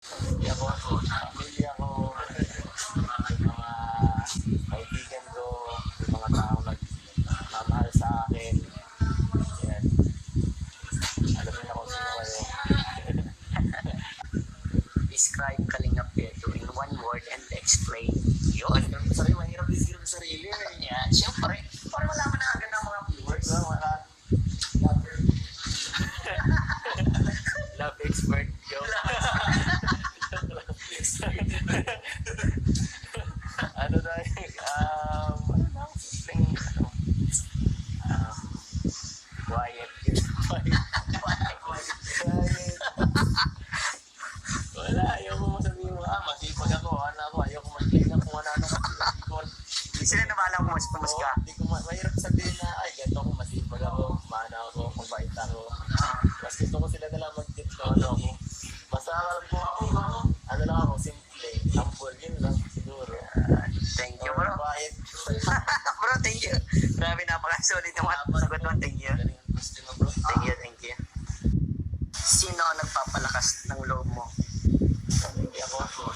Pamilya ko, pamilya ko, yung mga kaibigan ko, yung mga taong nagmamahal sa akin. Yan. Alam niyo na kung sino kayo. Describe Kalingap Beto in one word and explain. Yun. Sorry, mahirap isipin sa sarili. Yan. Siyempre, para malaman na agad ng mga viewers. Love expert joke. Ano na quiet. Wala, ayaw mo masabihin mo, masipag ako, ayaw ko masabihin kung ano Hindi sila nabalang kung mas ka. Hindi ko mahirap sabihin na, ganito ako, masipag ako, maana ako, mabait ako. Mas gusto ko sila nalang mag-tip na ano ako. Basta alam ko ako, ano lang ako, simple, humble, yun lang siguro. Thank you, bro. Quiet. Bro, thank you. Grabe, napaka-solid yung mga sagot mo. Thank you. Galing ang question mo, bro. Thank you, thank you. Sino ang nagpapalakas ng loob mo? Pamilya ko.